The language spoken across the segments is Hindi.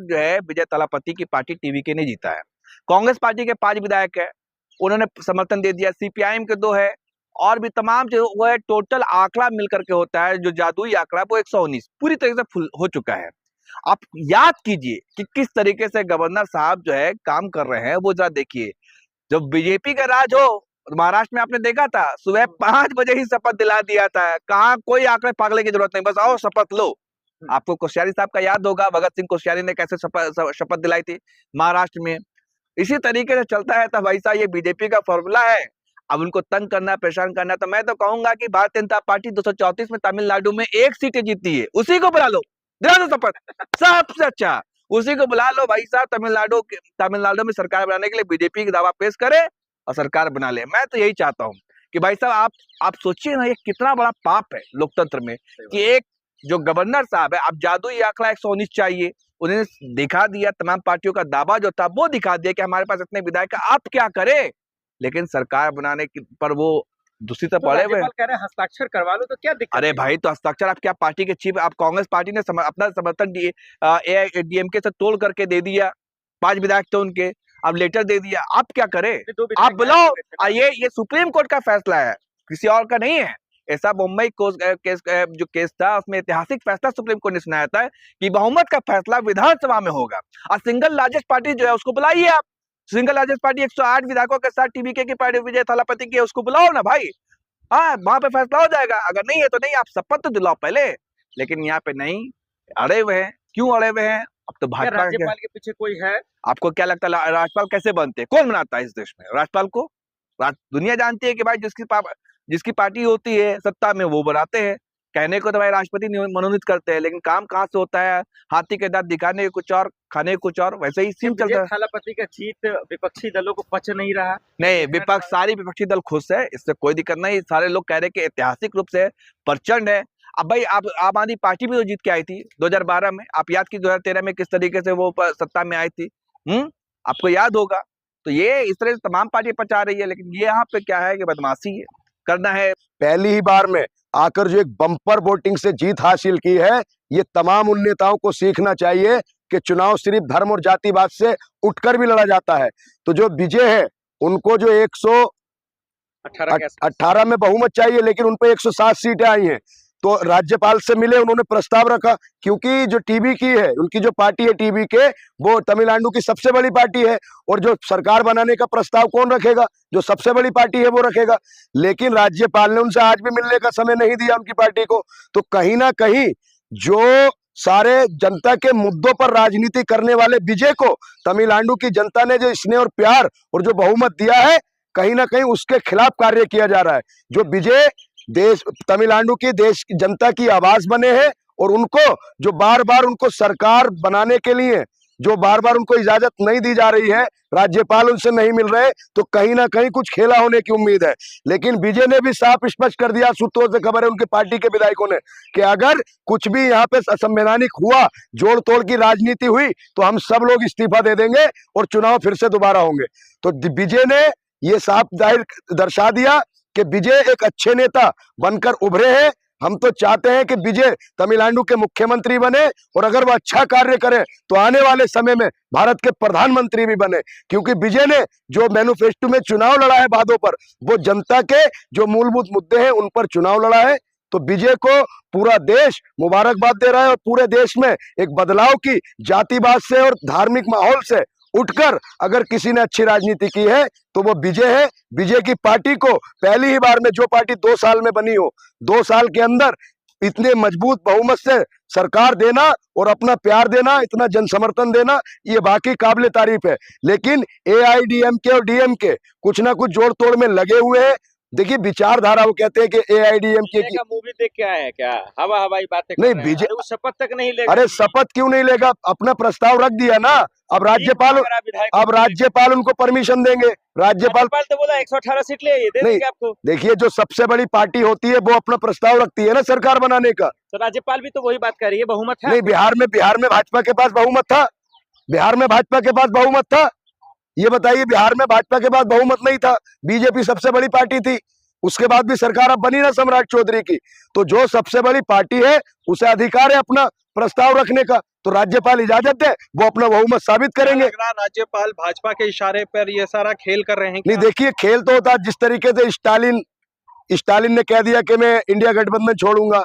जो है विजय थलापति की पार्टी टीवीके ने जीता है। कांग्रेस पार्टी के 5 विधायक है, उन्होंने समर्थन दे दिया। सीपीआईएम के 2 है और भी तमाम जो वो है, टोटल आंकड़ा मिलकर के होता है जो जादुई आंकड़ा, वो 119 पूरी तरीके से फुल हो चुका है। आप याद कीजिए कि किस तरीके से गवर्नर साहब जो है काम कर रहे हैं, वो जरा देखिए। जब बीजेपी का राज हो महाराष्ट्र में, आपने देखा था सुबह 5 बजे ही शपथ दिला दिया था। कहाँ कोई आंकड़े पागले की जरूरत नहीं, बस आओ शपथ लो। आपको कोश्यारी साहब का याद होगा, भगत सिंह कोश्यारी ने कैसे शपथ दिलाई थी महाराष्ट्र में। इसी तरीके से चलता है। तो भाई साहब ये बीजेपी का फॉर्मूला है। अब उनको तंग करना, परेशान करना, तो मैं तो कहूंगा कि भारतीय जनता पार्टी 234 में तमिलनाडु में 1 सीट जीती है, उसी को बुला लो, दिला दो शपथ, सबसे अच्छा उसी को बुला लो भाई साहब। तमिलनाडु में सरकार बनाने के लिए बीजेपी की दावा पेश करे और सरकार बना ले। मैं तो यही चाहता हूँ कि भाई साहब आप सोचिए ना, ये कितना बड़ा पाप है लोकतंत्र में कि एक जो गवर्नर साहब है, अब जादुई आंकड़ा 119 चाहिए, उन्होंने दिखा दिया। तमाम पार्टियों का दावा जो था वो दिखा दिया कि हमारे पास इतने विधायक, आप क्या करें, लेकिन सरकार बनाने पर वो दूसरी तरफ पड़े हुए। कह रहे हैं हस्ताक्षर करवा लो, तो क्या दिक्कत? अरे भाई, तो हस्ताक्षर आप क्या पार्टी के चीफ, आप कांग्रेस पार्टी ने अपना समर्थन एआईएडीएमके से तोड़ करके दे दिया। 5 विधायक थे उनके, अब लेटर दे दिया, आप क्या करें? आप बुलाओ, ये सुप्रीम कोर्ट का फैसला है, किसी और का नहीं है। ऐसा मुंबई जो केस था, उसमें ऐतिहासिक फैसला सुप्रीम कोर्ट ने सुनाया था कि बहुमत का फैसला विधानसभा में होगा। और सिंगल लार्जेस्ट पार्टी जो है उसको बुलाइए आप। सिंगल लार्जेस्ट पार्टी 108 विधायकों के साथ टीवीके की पार्टी विजय थलापति की, उसको बुलाओ ना भाई। हाँ, वहां पे फैसला हो जाएगा। अगर नहीं है तो नहीं, आप शपथ तो दिलाओ पहले। लेकिन यहाँ पे नहीं, अड़े हुए हैं। क्यों अड़े हुए हैं? अब तो भाजपा राज्यपाल के पीछे कोई है? आपको क्या लगता है राज्यपाल कैसे बनते हैं? कौन बनाता है इस देश में राज्यपाल को? दुनिया जानती है कि भाई जिसकी पार्टी होती है सत्ता में, वो बनाते हैं। कहने को तो भाई राष्ट्रपति मनोनीत करते हैं, लेकिन काम कहाँ से होता है? हाथी के दांत दिखाने कुछ और, खाने कुछ और, वैसे ही सीन चलता है। थलापति का जीत विपक्षी दलों को पच नहीं रहा। नहीं, सारी विपक्षी दल खुश है, इससे कोई दिक्कत नहीं। सारे लोग कह रहे हैं कि ऐतिहासिक रूप से प्रचंड है। अब भाई आप आम आदमी पार्टी भी तो जीत के आई थी 2012 में। आप याद की 2013 में किस तरीके से वो सत्ता में आई थी, आपको याद होगा। तो ये इस तरह से तमाम पार्टी पचा रही है, लेकिन ये यहाँ पे क्या है कि बदमाशी है, करना है। पहली ही बार में आकर जो एक बम्पर वोटिंग से जीत हासिल की है, ये तमाम उन नेताओं को सीखना चाहिए कि चुनाव सिर्फ धर्म और जातिवाद से उठकर भी लड़ा जाता है। तो जो विजय है, उनको जो 118 में बहुमत चाहिए, लेकिन उन पे 107 सीटें आई हैं। तो राज्यपाल से मिले, उन्होंने प्रस्ताव रखा, क्योंकि जो टीवी की है, उनकी जो पार्टी है टीवी के, वो तमिलनाडु की सबसे बड़ी पार्टी है। और जो सरकार बनाने का प्रस्ताव कौन रखेगा? जो सबसे बड़ी पार्टी है वो रखेगा। लेकिन राज्यपाल ने उनसे आज भी मिलने का समय नहीं दिया उनकी पार्टी को। तो कहीं ना कहीं जो सारे जनता के मुद्दों पर राजनीति करने वाले विजय को तमिलनाडु की जनता ने जो स्नेह और प्यार और जो बहुमत दिया है, कहीं ना कहीं उसके खिलाफ कार्य किया जा रहा है। जो विजय तमिलनाडु की देश की जनता की आवाज बने हैं, और उनको जो बार बार उनको सरकार बनाने के लिए जो बार बार उनको इजाजत नहीं दी जा रही है, राज्यपाल उनसे नहीं मिल रहे, तो कहीं ना कहीं कुछ खेला होने की उम्मीद है। लेकिन विजय ने भी साफ स्पष्ट कर दिया, सूत्रों से खबर है उनकी पार्टी के विधायकों ने, कि अगर कुछ भी यहाँ पे असंवैधानिक हुआ, जोड़ तोड़ की राजनीति हुई, तो हम सब लोग इस्तीफा दे देंगे और चुनाव फिर से दोबारा होंगे। तो विजय ने ये साफ जाहिर दर्शा दिया कि विजय एक अच्छे नेता बनकर उभरे हैं। हम तो चाहते हैं कि विजय तमिलनाडु के मुख्यमंत्री बने, और अगर वो अच्छा कार्य करें तो आने वाले समय में भारत के प्रधानमंत्री भी बने। क्योंकि विजय ने जो मैनिफेस्टो में चुनाव लड़ा है वादों पर, वो जनता के जो मूलभूत मुद्दे हैं उन पर चुनाव लड़ा है। तो विजय को पूरा देश मुबारकबाद दे रहा है, और पूरे देश में एक बदलाव की जातिवाद से और धार्मिक माहौल से उठकर अगर किसी ने अच्छी राजनीति की है तो वो विजय है। विजय की पार्टी को पहली ही बार में, जो पार्टी 2 साल में बनी हो, 2 साल के अंदर इतने मजबूत बहुमत से सरकार देना और अपना प्यार देना, इतना जन समर्थन देना, ये वाकई काबिले तारीफ है। लेकिन एआईडीएमके और डीएमके कुछ ना कुछ जोड़ तोड़ में लगे हुए हैं। देखिए विचारधारा, वो कहते हैं कि एआईडीएमके की मूवी देख के आया है क्या? हवाई बातें नहीं, विजय शपथ तक नहीं लेगा। अरे शपथ क्यों नहीं लेगा? अपना प्रस्ताव रख दिया ना। अब राज्यपाल उनको परमिशन देंगे। राज्यपाल तो बोला 118 सीट ले, दे देंगे आपको। देखिए, जो सबसे बड़ी पार्टी होती है वो अपना प्रस्ताव रखती है ना सरकार बनाने का। तो राज्यपाल भी तो वही बात कर रही है, बहुमत है। नहीं, बिहार में भाजपा के पास बहुमत था। बिहार में भाजपा के पास बहुमत था। ये बताइए, बिहार में भाजपा के पास बहुमत नहीं था। बीजेपी सबसे बड़ी पार्टी थी। उसके बाद भी सरकार अब बनी ना सम्राट चौधरी की, तो जो सबसे बड़ी पार्टी है उसे अधिकार है अपना प्रस्ताव रखने का, तो राज्यपाल इजाजत दे, वो अपना बहुमत साबित करेंगे। लग रहा राज्यपाल भाजपा के इशारे पर ये सारा खेल कर रहे हैं नहीं क्या? देखिए, खेल तो होता है जिस तरीके से स्टालिन ने कह दिया कि मैं इंडिया गठबंधन छोड़ूंगा,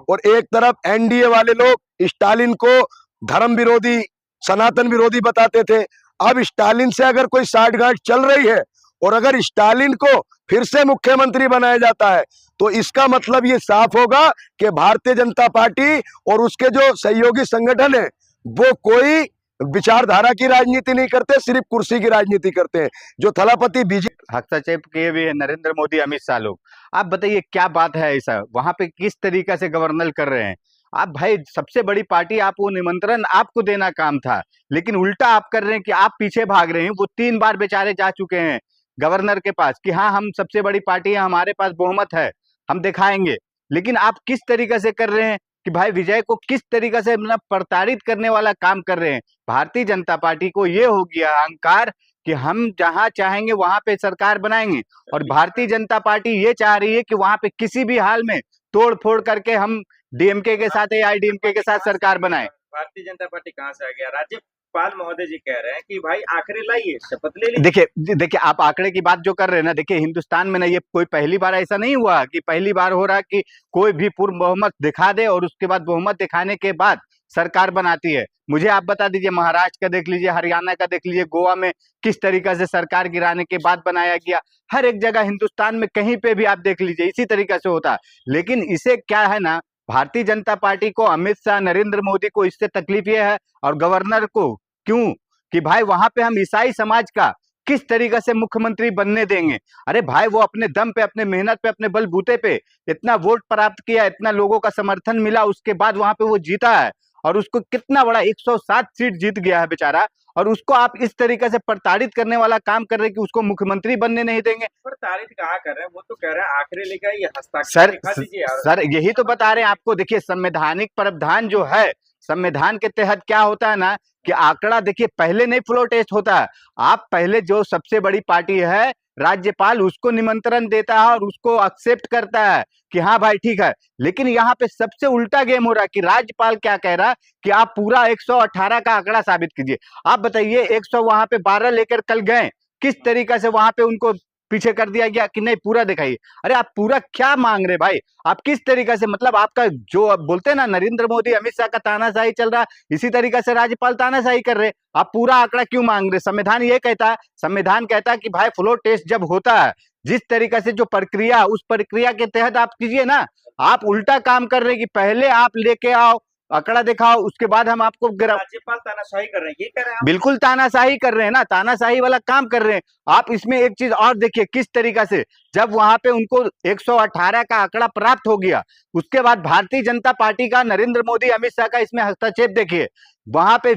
और एक तरफ एनडीए वाले लोग स्टालिन को धर्म विरोधी, सनातन विरोधी बताते थे। अब स्टालिन से अगर कोई साठगांठ चल रही है और अगर स्टालिन को फिर से मुख्यमंत्री बनाया जाता है, तो इसका मतलब ये साफ होगा कि भारतीय जनता पार्टी और उसके जो सहयोगी संगठन है वो कोई विचारधारा की राजनीति नहीं करते, सिर्फ कुर्सी की राजनीति करते हैं। जो थलापति बीजेपी हस्तक्षेप किए हुए हैं नरेंद्र मोदी, अमित शाह लोग। आप बताइए क्या बात है ऐसा, वहां पे किस तरीका से गवर्नर कर रहे हैं आप? भाई सबसे बड़ी पार्टी, आप वो निमंत्रण आपको देना काम था, लेकिन उल्टा आप कर रहे हैं कि आप पीछे भाग रहे हैं। वो 3 बार बेचारे जा चुके हैं गवर्नर के पास कि हाँ हम सबसे बड़ी पार्टी है, हमारे पास बहुमत है, हम दिखाएंगे। लेकिन आप किस तरीके से कर रहे हैं कि भाई विजय को किस तरीके से मतलब प्रताड़ित करने वाला काम कर रहे हैं। भारतीय जनता पार्टी को ये हो गया अहंकार कि हम जहां चाहेंगे वहां पे सरकार बनाएंगे, और भारतीय जनता पार्टी ये चाह रही है कि वहां पे किसी भी हाल में तोड़ फोड़ करके हम डीएमके के साथ या आईडीएमके के साथ सरकार बनाए। भारतीय जनता पार्टी कहाँ से आ गया? राज्यपाल महोदय जी कह रहे हैं कि भाई आखिरी लाइए, शपथ ले लीजिए। देखिए आप आंकड़े की बात जो कर रहे हैं ना, देखिए हिंदुस्तान में ना ये कोई पहली बार ऐसा नहीं हुआ कि पहली बार हो रहा कि कोई भी पूर्व बहुमत दिखा दे और उसके बाद बहुमत दिखाने के बाद सरकार बनाती है। मुझे आप बता दीजिए, महाराष्ट्र का देख लीजिए, हरियाणा का देख लीजिए, गोवा में किस तरीके से सरकार गिराने के बाद बनाया गया। हर एक जगह हिंदुस्तान में कहीं पे भी आप देख लीजिए इसी तरीके से होता। लेकिन इसे क्या है ना, भारतीय जनता पार्टी को, अमित शाह, नरेंद्र मोदी को इससे तकलीफ ये है, और गवर्नर को क्यों, कि भाई वहां पे हम ईसाई समाज का किस तरीके से मुख्यमंत्री बनने देंगे। अरे भाई वो अपने दम पे, अपने मेहनत पे, अपने बलबूते पे इतना वोट प्राप्त किया, इतना लोगों का समर्थन मिला, उसके बाद वहां पे वो जीता है, और उसको कितना बड़ा 107 सीट जीत गया है बेचारा, और उसको आप इस तरीके से प्रताड़ित करने वाला काम कर रहे हैं कि उसको मुख्यमंत्री बनने नहीं देंगे। प्रताड़ित कहाँ कर रहे हैं? वो तो कह रहे हैं आखिरी लेकर ये हस्ताक्षर दिखा दीजिए यार। सर यही तो बता रहे हैं आपको। देखिए संवैधानिक प्रावधान जो है, संविधान के तहत क्या होता है ना कि आंकड़ा देखिए पहले नहीं फ्लोर टेस्ट होता है। आप पहले जो सबसे बड़ी पार्टी है राज्यपाल उसको निमंत्रण देता है और उसको एक्सेप्ट करता है कि हाँ भाई ठीक है। लेकिन यहाँ पे सबसे उल्टा गेम हो रहा है कि राज्यपाल क्या कह रहा है कि आप पूरा 118 का आंकड़ा साबित कीजिए। आप बताइए 100 वहां पे 12 लेकर कल गए, किस तरीके से वहां पे उनको पीछे कर दिया गया कि नहीं पूरा दिखाइए। अरे आप पूरा क्या मांग रहे भाई? आप किस तरीके से, मतलब आपका जो अब बोलते हैं ना नरेंद्र मोदी अमित शाह का तानाशाही चल रहा, इसी तरीके से राज्यपाल तानाशाही कर रहे। आप पूरा आंकड़ा क्यों मांग रहे? संविधान ये कहता है, संविधान कहता है कि भाई फ्लोर टेस्ट जब होता है जिस तरीके से जो प्रक्रिया, उस प्रक्रिया के तहत आप कीजिए ना। आप उल्टा काम कर रहे कि पहले आप लेके आओ, आंकड़ा दिखाओ, उसके बाद हम आपको राज्यपाल तानाशाही कर रहे हैं, ये कह रहे हैं आप? बिल्कुल तानाशाही कर रहे हैं ना, तानाशाही वाला काम कर रहे हैं आप। इसमें एक चीज और देखिए किस तरीका से, जब वहां पे उनको 118 का आंकड़ा प्राप्त हो गया, उसके बाद भारतीय जनता पार्टी का, नरेंद्र मोदी अमित शाह का इसमें हस्तक्षेप देखिए। वहां पे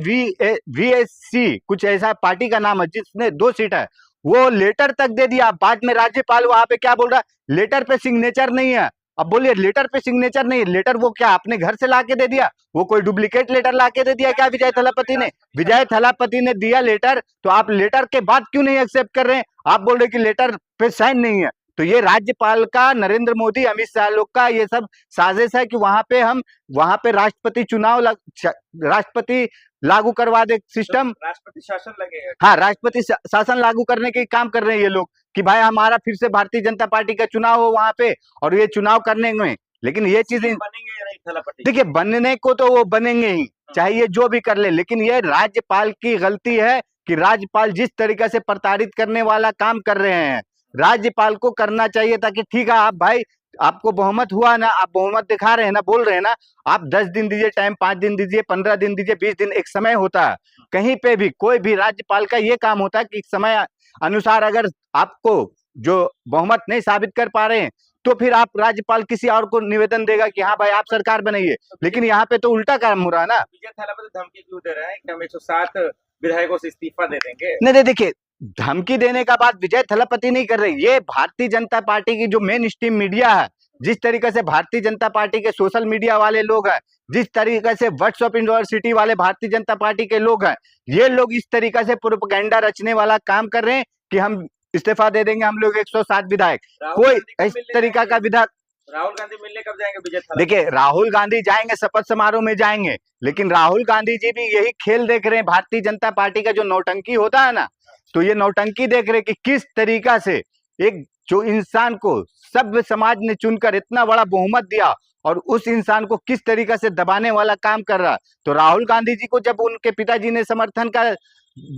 VSC कुछ ऐसा पार्टी का नाम है जिसने 2 सीट है, वो लेटर तक दे दिया। बाद में राज्यपाल वहां पे क्या बोल रहा है, लेटर पे सिग्नेचर नहीं है। अब बोलिए लेटर पे सिग्नेचर नहीं, लेटर वो क्या अपने घर से लाके दे दिया? वो कोई डुप्लीकेट लेटर लाके दे दिया क्या विजय थलापति ने? विजय थलापति ने दिया लेटर, तो आप लेटर के बाद क्यों नहीं एक्सेप्ट कर रहे हैं? आप बोल रहे कि लेटर पे साइन नहीं है। तो ये राज्यपाल का, नरेंद्र मोदी अमित शाह लोग का ये सब साजिश है कि वहां पे हम, वहां पे राष्ट्रपति चुनाव, राष्ट्रपति लागू करवा दे सिस्टम, राष्ट्रपति शासन लगेगा। हाँ राष्ट्रपति शासन लागू करने के काम कर रहे हैं ये लोग कि भाई हमारा फिर से भारतीय जनता पार्टी का चुनाव हो वहां पे, और ये चुनाव करने में। लेकिन ये चीजें बनेंगे या नहीं थलापति? देखिए बनने को तो वो बनेंगे ही, चाहे ये जो भी कर ले, लेकिन ये राज्यपाल की गलती है कि राज्यपाल जिस तरीके से प्रताड़ित करने वाला काम कर रहे हैं। राज्यपाल को करना चाहिए था कि ठीक है आप भाई, आपको बहुमत हुआ ना, आप बहुमत दिखा रहे हैं ना, बोल रहे हैं ना, आप 10 दिन दीजिए टाइम, 5 दिन दीजिए, 15 दिन दीजिए, 20 दिन, एक समय होता है। कहीं पे भी कोई भी राज्यपाल का ये काम होता है कि समय अनुसार अगर आपको जो बहुमत नहीं साबित कर पा रहे हैं तो फिर आप राज्यपाल किसी और को निवेदन देगा कि हाँ भाई आप सरकार बनाइए। लेकिन यहाँ पे तो उल्टा काम हो रहा है ना। विजय थलापति धमकी क्यों दे रहे हैं कि हम 107 विधायकों से इस्तीफा दे देंगे? नहीं देखिए, धमकी देने का बात विजय थलापति नहीं कर रहे, ये भारतीय जनता पार्टी की जो मेन स्ट्रीम मीडिया है, जिस तरीके से भारतीय जनता पार्टी के सोशल मीडिया वाले लोग हैं, जिस तरीके से व्हाट्सएप यूनिवर्सिटी वाले भारतीय जनता पार्टी के लोग हैं, ये लोग इस तरीके से प्रोपेगेंडा रचने वाला काम कर रहे हैं कि हम इस्तीफा दे देंगे हम लोग 107 विधायक। राहुल कोई गांधी को इस मिलने तरीका का जाएंगे। विधायक, राहुल गांधी मिलने कब जाएंगे विजय थाला? देखिए राहुल गांधी जाएंगे, शपथ समारोह में जाएंगे, लेकिन राहुल गांधी जी भी यही खेल देख रहे हैं। भारतीय जनता पार्टी का जो नौटंकी होता है ना, तो ये नौटंकी देख रहे हैं कि किस तरीका से एक जो इंसान को सभ्य समाज ने चुनकर इतना बड़ा बहुमत दिया और उस इंसान को किस तरीका से दबाने वाला काम कर रहा। तो राहुल गांधी जी को जब उनके पिताजी ने समर्थन का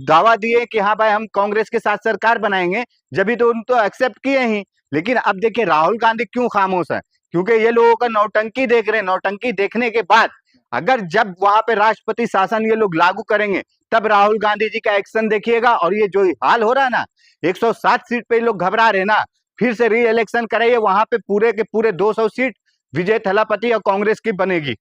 दावा दिए कि हाँ भाई हम कांग्रेस के साथ सरकार बनाएंगे, जब तो उन तो एक्सेप्ट किए ही। लेकिन अब देखिए राहुल गांधी क्यों खामोश है, क्योंकि ये लोगों का नौटंकी देख रहे हैं। नौटंकी देखने के बाद अगर जब वहां पे राष्ट्रपति शासन ये लोग लागू करेंगे, तब राहुल गांधी जी का एक्शन देखिएगा। और ये जो हाल हो रहा है ना, 107 सीट पे लोग घबरा रहे ना, फिर से री इलेक्शन कराइए, वहां पे पूरे के पूरे 200 सीट विजय थलापति और कांग्रेस की बनेगी।